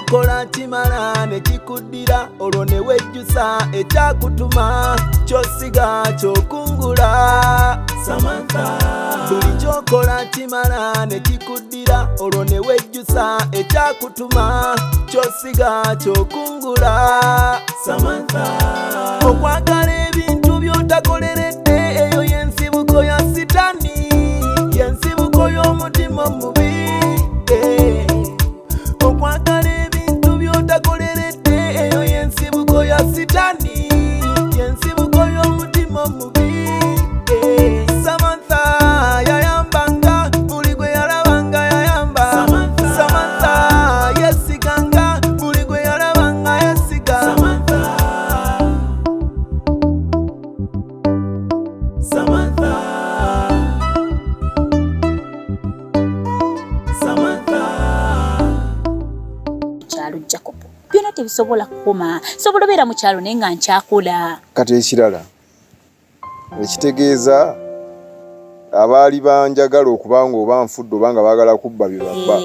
kyokola kimala ne kikuddira olwo ne wejjusa ekyakutuma kyosiga kyokungula Samantha. Buli kyokola kimala ne kikuddira olwo ne wejjusa ekyakutuma kyosiga kyokungula Samantha. Okwagala ebintu by'otakoleredde eyo y'ensibuko ya sitani, y'ensibuko y'omutima omubi. Okwagala ebintu by'otakoleredde eyo y'ensibuko ya sitani, y'ensibuko y'omutima omubi. Samantha yayambanga buli gwe yalabanga yayamba. Samantha yesiganga buli gwe yalabanga yesiga. Samantha. Kyalo Jacob byonna tebisobola kukoma, sobola beera mu kyalo naye nga nkyakola. Kati ekirala ekitegeeza abaali banjagala okubanga oba nfudde oba nga baagala kubba bye babba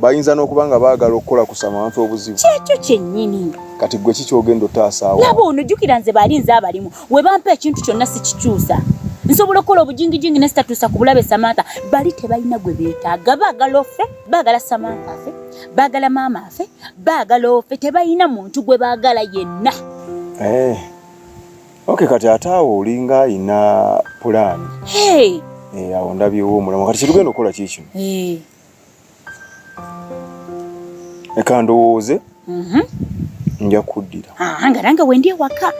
bayinza n'okuba nga baagala okukola ku Samantha obuzibu. Kyekyo kyennyini. Kati gwe kikyogenda otaasaawo. Laba ono jjukira nze baali nze abalimu we bampa ekintu kyonna sikikyusa. Nsobola okukola obujingijingi ne sitatuusa ku bulabe Samantha. Bali tebalina gwe beetaaga, baagala offe, baagala Samantha affe, baagala maama affe, baagala offe, tebalina muntu gwe baagala yenna. Okay, kati ate awo olinga ayina pulaani. Awo ndabyewo omulamu. Kati kitugenda okukola kiki? Eka ndowooze nja kuddira. Nga nange wendi ewaka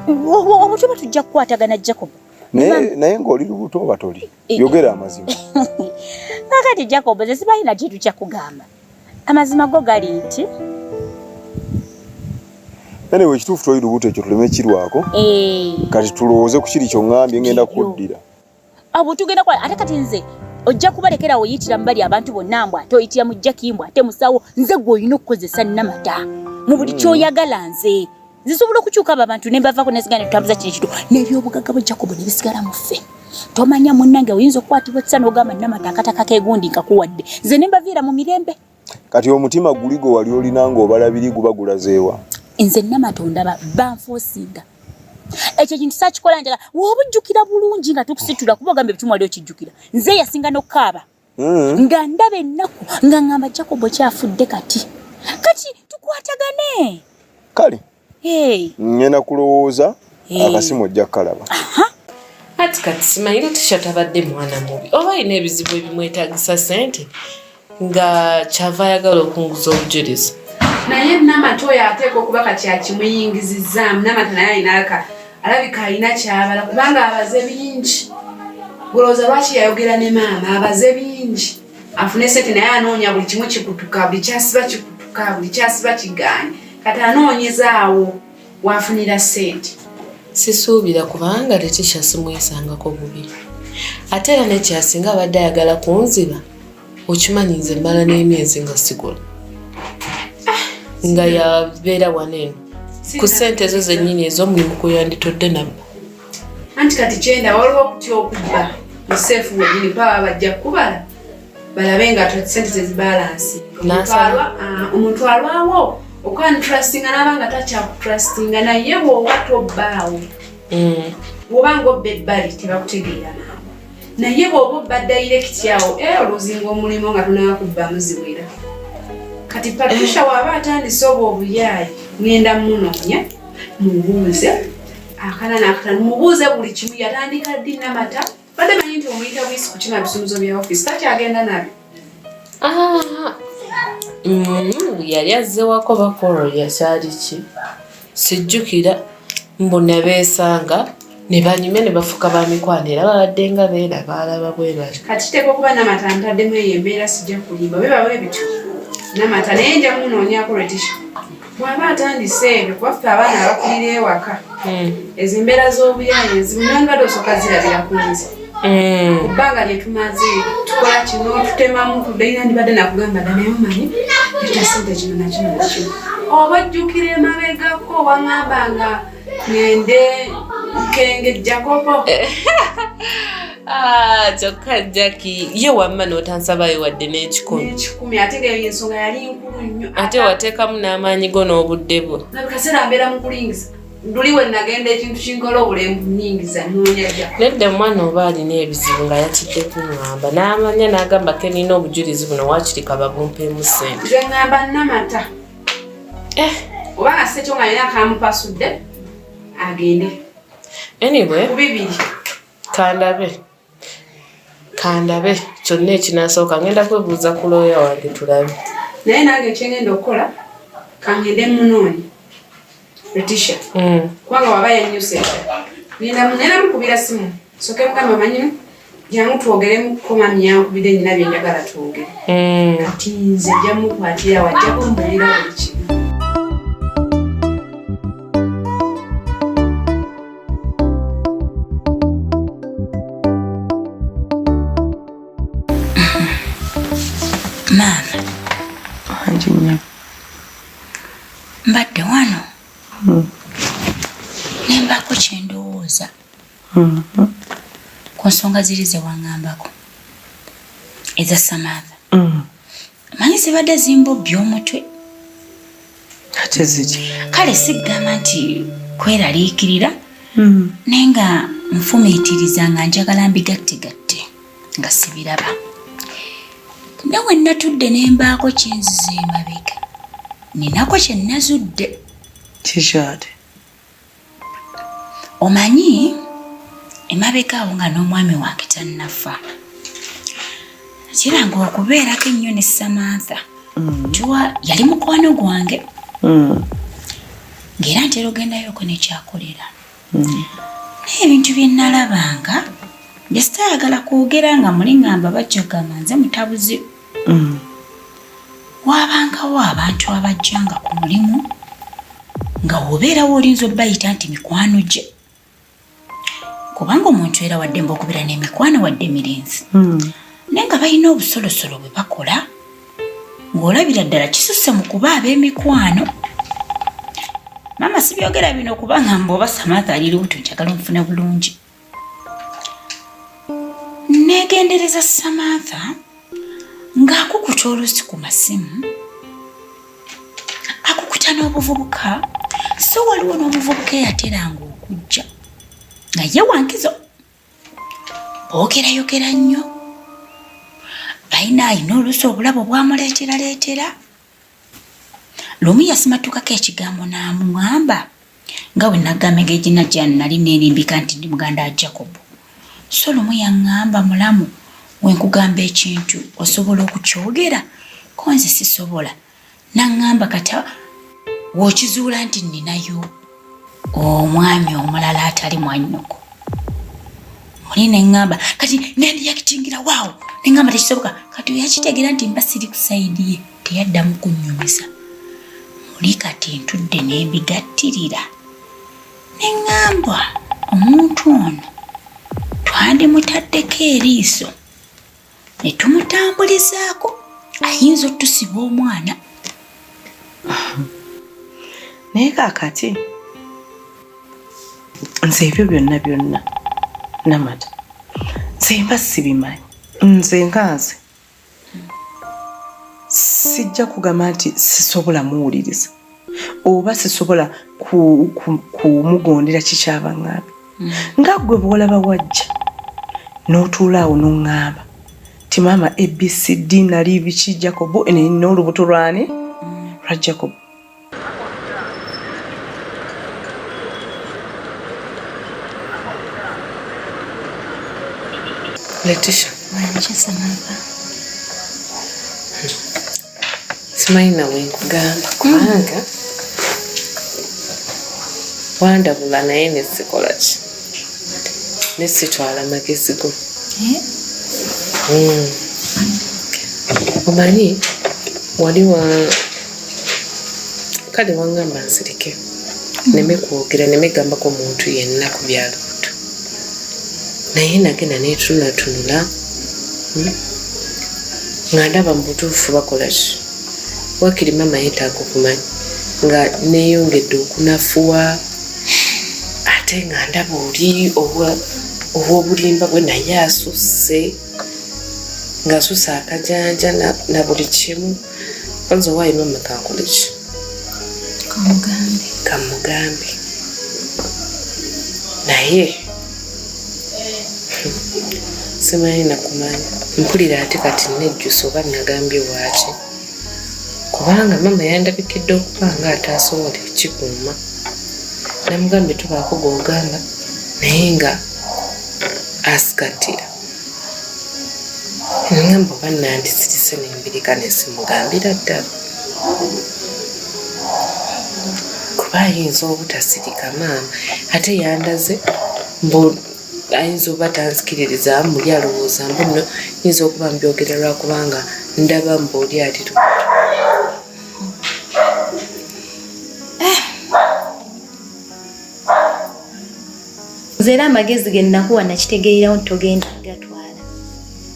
obutuba tujja kukwatagana Jacob. Naye ng'oli lubuto oba toli? Yogera amazima. Kakati Jacob ze sibalina kintu kya kugamba. Amazima go gali nti anyway ekituufu toli lubuto ekyo tuleme kirwako. Kati tulowooze ku kiri kyongambye ngenda kuddira. Abo tugenda kwa ate kati nze ojja kubalekera oyitira mbali abantu bonna mbwa ate oyitira mu Jakimbwa ate musawo nze gwe olina okukozesa Namata mu buli kyoyagala nze zisobola okukyuka abantu ne mbavaako nesigana tutambuza kino kitu n'ebyobugagga bwa Jacob ne bisigala mu ffe. Tomanya munnange oyinza okukwatibwa ekisa n'ogamba Namata akataka kegundi nkakuwadde nze ne mbaviira mu mirembe. Kati omutima guli gwe wali olina ng'obalabiri guba gulazeewa. Nze Namata ondaba banfoosinga. Ekyo kintu sakikola njagala woba ojjukira bulungi nga tukusitula kuba ogambe ebitumwa lyo kijjukira. Nze yasinga n'okaaba nga ndaba ennaku nga ngamba Jacob kyafudde kati tukwatagane. Kale ngenda kulowooza akasimu ojja kukalaba. Ati kati simanyi t-shirt abadde mwana mubi oba alina ebizibu ebimwetaagisa ssente nga kyava ayagala okunguza obujulizi. Naye Namata oyo ateeka okuba kati akimuyingizizaamu. Namata naye alina alabika alina kyabala kubanga abaze bingi. Bulowooza lwaki yayogera ne maama abaze bingi. Afune ssente naye anoonya buli kimu kikutuka, buli kyasiba kikutuka, buli kyasiba kigaanye. Kati anoonyezaawo waafunira ssente. Sisuubira kubanga tetisha simuyisangako bubi. Ate era nekyasinga abadde ayagala kunziba okimanyi nze mmala n'emyezi nga sikola. Nga yabeera waneno ku ssente ezo zennyini ez'omulimu kwe yanditodde nabba. Anti kati kyenda waliwo okutya okubba mu seefu wenyini baba bajja kubala balabe nga ssente tezibalansi. Omuntu alwawo okwantrustinga n'abanga takyakutrustinga naye bw'oba tobbaawo. Bw'oba ng'obba ebbali tebakutegeera naawe. Naye bw'oba obba direct awo oluzinga omulimo nga tonakubbamu ziwera. Kati Patricia waba atandise obwo obuyaayi ngenda munoonya mubuuze akana n'akatano mubuuze buli kimu yatandika ddi Namata badde manyi nti omuyita bwisi ku kima bisumuzo bya office takyagenda nabyo. Yali azzewako bakolo yakyali ki sijjukira mbona beesanga ne banyume ne bafuka ba mikwano era babadde nga beera baalaba bwe batyo. Kati teeka okuba Namata ntaddemu eyo embeera sijja kulimba bwe bawe bityo Namata naye nja munoonyaako Letitia bw'aba atandise ebyo kuba ffe abaana abakulira ewaka ezo embeera z'obuyaayi ezimunyongadde osooka zirabira ku nze. Ku bbanga lye tumaze tukola kino tutemamu tudde nandibadde nakugamba dda naye omanyi leta ssente kino nakino nakino oba ojjukira emabegako waŋŋamba nga ngende nkengejjakoko. Kyokka Jackie ye wamma n'otansabayo wadde n'ekikumi ate ng'ensonga yali nkulu nnyo ate wateekamu n'amaanyi go n'obudde bwo nabikaseera mbeera mu kulingiza luli we nagenda ekintu kinkola obulembu nnyingiza nnoonyaja nedda omwana oba alina ebizibu nga yatidde kuŋŋamba n'amanya n'agamba ke nina obujulizi buno waakirika babumpeemu ssente nze ŋŋamba Namata oba nga sekyo nga yina akamupasudde agende anyway ku bibiri kandabe kyonna ekinasooka ngenda kwebuuza ku looya wange tulabe naye nange ekyengenda okukola kangende munooni Letisha kubanga waba yanyuse nenda mukubira simu soke mugamba amanyino jangu twogeremu komami yankubire nyina byenjagala twogere kati nze nja mukwatira wajja kumbulira buli kimu Mama anjinya mbadde wano nembako kyendowooza ku nsonga ziri ze waŋŋambako eza Samantha manyi zibadde zimbobya omutwe ate ziki kale siggamba nti kweraliikirira naye nga nfumiitiriza nga njagala mbigattegatte nga sibiraba nawe natudde nembaako kyenziza emabega ninako kyenazudde kikyate omanyi emabega awo nga n'omwami wange tannafa kiranga okubeerako ennyo ne Samantha tuwa yali mukwano gwange ng'era ntera ogendayoko nekyakolera naye ebintu bye nalabanga bye sitaayagala kwogera nga muli ŋŋamba bajjogamba nze mutabuzi waabangawo abantu abajjanga ku mulimu nga wobeerawo olinza obayita nti mikwano gye kubanga omuntu era wadde mba okubira n'emikwano wadde mirinzi naye nga balina obusolosolo bwe bakola ng'olabira ddala kisusse mu kuba ab'emikwano maama sibyogera bino kubanga mbooba Samantha ali lubuto njagala onfuna bulungi negendereza Samantha ng'akukuta oluusi ku masimu akukuta n'obuvubuka so waliwo n'omuvubuka eyateranga okujja nga ye wankizo boogerayogera nnyo balina alina oluusi obulabo bwamuleetera lumu yasimatukako ekigambo n'amuŋŋamba nga we nagamba engeri najja nali neerimbika nti ndi muganda wa Jacobo so lumu yaŋŋamba mulamu wenkugamba ekintu osobola okukyogera ko nze sisobola naŋŋamba kata wookizuula nti nninayo omwami omulala atali mwannyoko muli neŋŋamba kati nendiyakitingira waawo neŋŋamba tekisoboka kati oyakitegeera nti mba siri ku sayidi ye teyaddamu kunnyumiza muli kati ntudde n'ebigattirira neŋŋamba omuntu ono twandimutaddeko eriiso ne tumutambulizaako ayinza otusiba omwana naye kaakati nze ebyo byonna Namata nze mba sibimanyi nze nkanze sijja kugamba nti sisobola muwuliriza oba sisobola kumugondera kikyabaŋŋambi nga ggwe bw'olaba wajja n'otuulaawo n'oŋŋamba ti maama ABCD nali biki Jacobo n'olubuto lwani lwa Jacobo Letisha wanki Samantha simanyi nawe nkugamba kubanga wandabula naye nesikola ki nesitwala magezi go omanyi wali kale waŋŋamba nsirike neme kwogera neme gambako omuntu yenna ku byalubuto naye nagenda netununatunula nga ndaba mu butuufu bakola ki wakiri mama yeetaaga okumanyi nga neeyongedde okunafuwa ate nga ndaba oli obw'obulimba bwe naye asusse ng'asusse akajanja na buli kimu kwanza owaayi mama kankole ki kamugambe naye simanyi nakumanya mpulira ate kati nejjusa oba nagambye waaki kubanga mama yandabikidde okuba nga ataasobola ekikuuma namugambye tubaako g'ogamba naye nga asikattira ngamba oba nandisirise nembirika nesimugambira ddala kuba ayinza obutasirika maama ate yandaze mbu ayinza oba tansikiririza muli alowooza mbu nno yinza okuba mbyogera lwakubanga ndaba mbu oli ali lubuto Zera amagezi ge nakuwa nakitegeerawo ntogenda gatwala.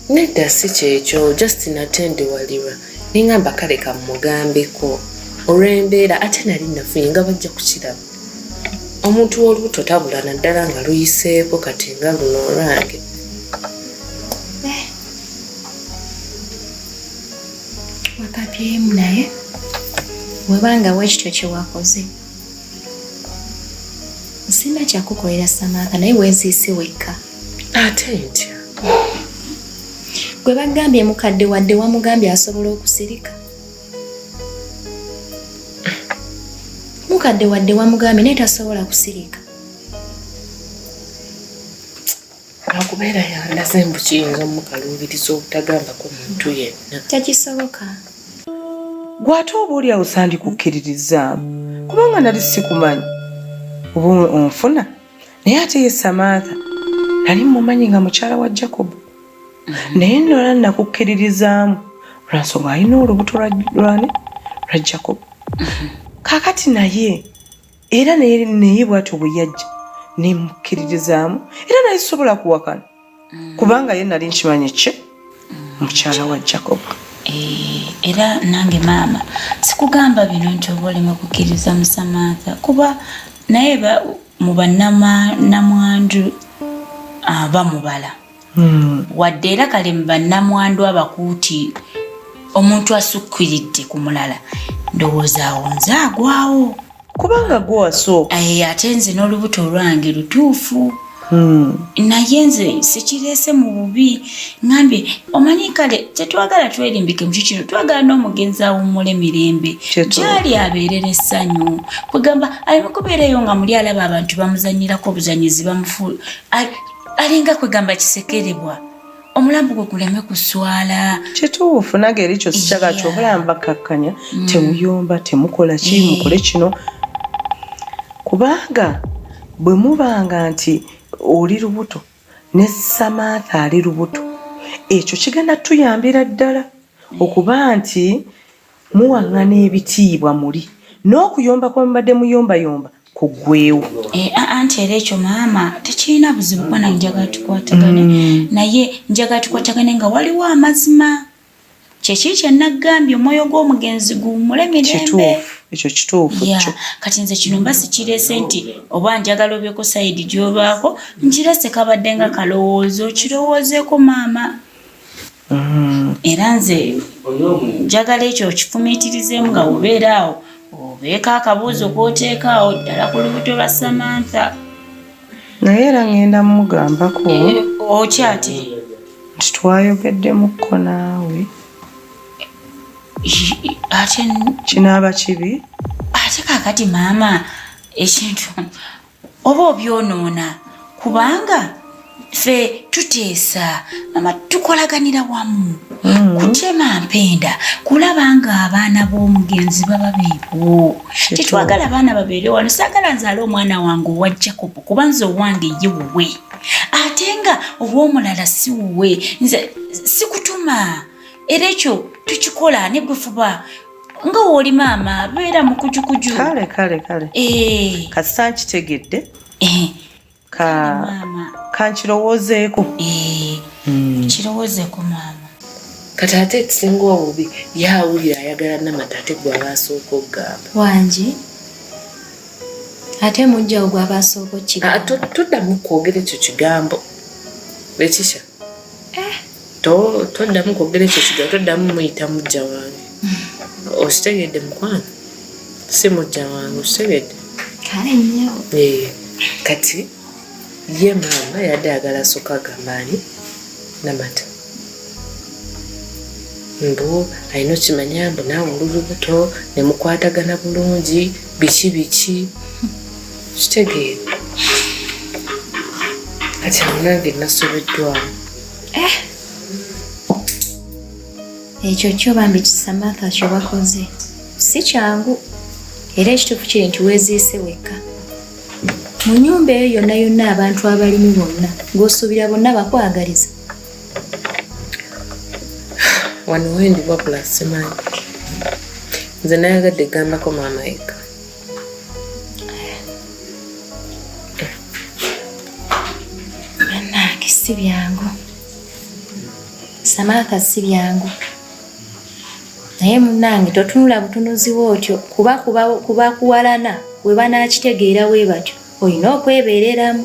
Nedda si kyekyo, just natendi walirwa. Ningamba kale kamugambeko. Olw'embeera ate nali nafunye nga bajja kukiraba. Omuntu w'olubuto tabula naddala nga luyiseeko kati nga luno olwange. Wakapyemu naye webanga wekityo kye wakoze. Sina kyakukolera Samantha naye wenziise wekka. Ate ntya? Gwe bagambye mukadde wadde wamugambye asobola okusirika. Mukadde wadde wamugambye naye tasobola kusirika. Akubeera yandaze mbu kiyinza omukaluubiriza obutagambako muntu yenna. Tekisoboka. Gw'ate oba oli awo sandikukkiririzaamu kubanga nali sikumanyi. Ubu onfuna naye ate ye Samantha nali mumanyi nga mukyala wa Jacob naye nno nakukkiririzaamu lwansonga alina olubuto lwa Jacob kakati naye era naye bw'atyo bwe yajja nemukkiririzaamu era naye sobola kuwakana kubanga ye nali nkimanyi ki mukyala wa Jacob. Era nange maama sikugamba bino nti oba olema kukkiriza mu Samantha kuba naye mu bannamwandu bamubala wadde era kale mu bannamwandu abakuuti omuntu asukkiridde ku mulala ndowooza awo nze agwawo kubanga gwe wasooka ate nze n'olubuto olwange lutuufu naye nze sikireese mu bubi ngambye omanyi kale tetwagala twerimbike mu kikino twagala n'omugenzi awummula emirembe gyali abeerera essanyu kwegamba aleme kubeerayo nga muli alaba abantu bamuzanyirako obuzanyizi bamufu alinga kwegamba kisekerebwa omulambo gwe guleme kuswala kituufu nage eri kyo sikyagala kyobulamba kakkanya temuyomba temukola ki mukole kino kubanga bwe mubanga nti oli lubuto ne Samantha ali lubuto ekyo kigenda tuyambira ddala okuba nti muwaŋŋana ebitiibwa muli n'okuyomba kwa mbadde muyombayomba kugwewo anti era ekyo maama tekirina buzibu kuba nange njagala tukwatagane naye njagala tukwatagane nga waliwo amazima kyeki kyenagambye omwoyo gw'omugenzi guwummule emirembe ekyo kituufu kyo kati nze kino mba sikireese nti oba njagala obyeko sayidi gy'obaako nkirese kabadde nga kalowoozo kirowoozeeko maama era nze njagala ekyo kifumiitirizeemu nga obeera awo obeeko akabuuzo k'oteekaawo ddala ku lubuto lwa Samantha naye era ngenda mugambako okyate nti twayogeddemukko naawe ate kinaaba kibi ate kakati maama ekintu oba obyonoona kubanga ffe tuteesa mama tukolaganira wamu kutema mpenda kulaba nga abaana b'omugenzi baba beebo tetwagala abaana babeere wano saagala nzaala omwana wange owa Jacob kuba nze owange ye wuwe ate nga obw'omulala si wuwe nze sikutuma era ekyo tukikola ne bwefuba nga wooli maama beera mu kujukuju kale kasita nkitegedde kankirowoozeeko kirowoozeeko maama kati ate ekisinga obubi yawulira ayagala Namata ate gwe abasooka okugamba wangi ate mujjawo gwe abasooka okigamba toddamu kwogera ekyo kigambo Letisha. Toddamu kwogera ekyo kigambo, toddamu muyita mujja wange. Okitegedde mukwano? Si mujja wange, okitegedde? Kale nnyo. Kati ye maama yadde ayagala asooka agamba ani Namata. Mbu alina okimanya mbu naawe oli lubuto ne mukwatagana bulungi biki kitegeere. Kati nange nasobeddwamu. Ekyo kyo bambi Samantha kyo bakoze si kyangu era ekituufu kiri nti weeziise wekka mu nnyumba eyo yonna yonna abantu abalimu bonna ng'osuubira bonna bakwagaliza. Wano wendi wabula simanyi. Nze nayagadde gambako maama yekka. Bannange si byangu. Samantha si byangu. Naye munnange totunula butunuzi bw'otyo kuba kuwalana we banaakitegeera we batyo olina okwebeereramu.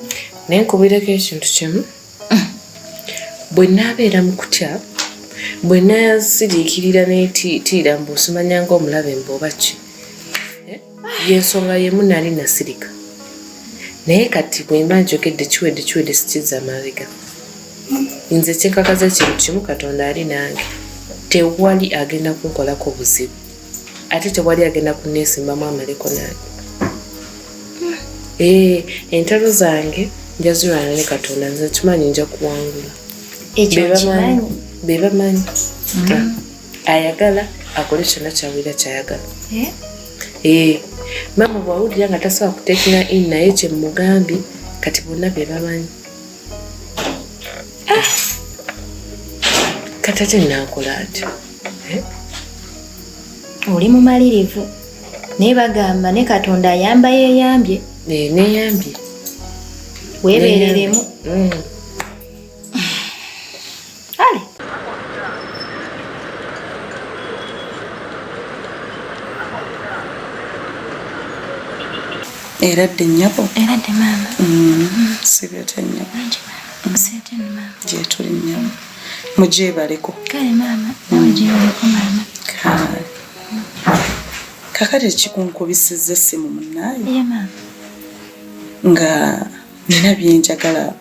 Naye nkubireko ekintu kimu. Bwe naabeera mu kutya, bwe naasiriikirira n'etiira mbu osimanya ng'omulabe mbu oba ki, y'ensonga yemu nali nasirika. Naye kati bwe mba njogedde kiwedde sikizza mabega. Nze kyenkakaza ekintu kimu, Katonda ali nange. Tewali agenda kunkolako buzibu. Ate tewali agenda kunneesimbamu amaleko nange. Entalo zange njazirwana ne Katonda, nze kimanyi nja kuwangula. Ekyo kimanyi. Be bamanyi. Ayagala akole kyonna kyawira kyayagala. Maama bw'awulira nga tasobola kuteekera in naye kye mugambye kati bonna be bamanyi. Kati ate naakola atyo. Oli mumalirivu naye bagamba ne Katonda ayamba yeeyambye. Neeyambye. Weebeereremu. Ale. Eradde nnyabo. Eradde maama. Sibyete nnyabo. Museete maama. Gye tuli nnyabo. Mugyebaleko. Kale maama, nawe gyebaleko maama. Kale. Kakati ekikunkubisizza essimu munnaayo. Ye maama. Nga nina byenjagala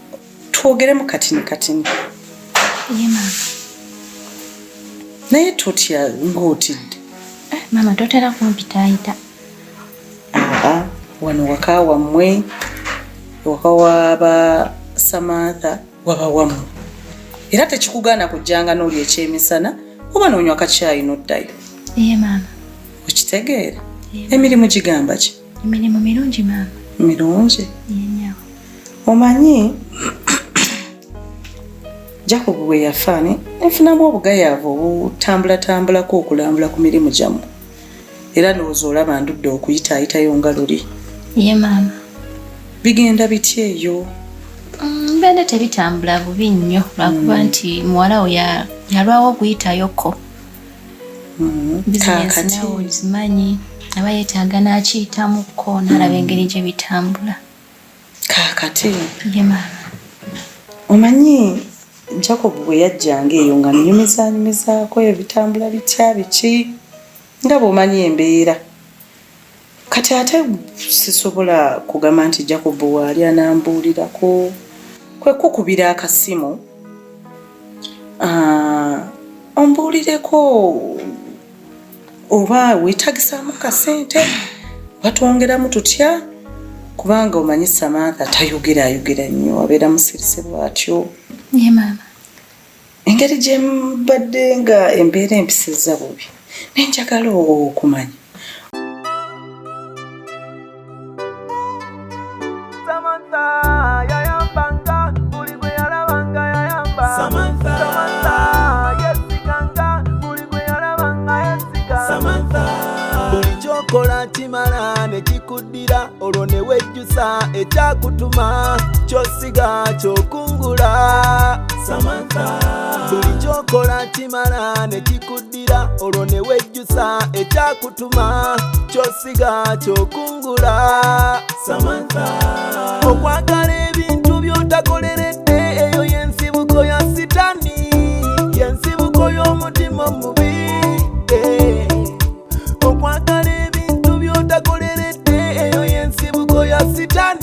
twogeremu katini. Ye maama. Naye totya ng'otidde. Maama totera kumpitaayita. Wano waka wammwe, waka waba Samantha waba wammwe. Era tekikugaana kujjanga n'oli ekyemisana oba n'onywa kacaayi n'oddayo. Ye maama. Okitegeera? Emirimu gigamba ki? Emirimu mirungi maama. Mirungi? Ye nyawo. Omanyi Jacob bwe yafaane nfunamu obugayaavu obutambulako okulambula ku mirimu gyammwe. Era ndowooza olaba ndudde okuyitaayitayo nga luli. Ye maama. Bigenda bitya eyo? Mbadde tebitambula bubi nnyo lwakuba nti muwala we yalwawo okuyitayoko. Bizinesi nawe ozimanyi aba yeetaaga n'akiyitamuko n'alaba engeri gye bitambula. Kaakati ye maama. Omanyi Jacob bwe yajjanga eyo nga nnyumizaako ebitambula bitya biki nga bw'omanyi embeera. Kati ate sisobola kugamba nti Jacob waali anambuulirako kwe kukubira akasimu ombuulireko oba weetagisaamu kasente batwongeramu tutya kubanga omanyi Samantha tayogera nnyo abeera musirise bw'atyo. Ye maama. Engeri gye mbadde nga embeera empisizza bubi nenjagala okumanya. Samantha yayambanga buli gwe yalabanga yayamba. Samantha yesiganga buli gwe yalabanga yesiga. Samantha buli kyokola kimala ne kikuddira olwo ne wejjusa ekyakutuma kyosiga kyokungula. Samantha buli kyokola kimala ne kikuddira olwo ne wejjusa ekyakutuma kyosiga kyokungula. Samantha okwagala ebintu by'otakoleredde eyo y'ensibuko sitaani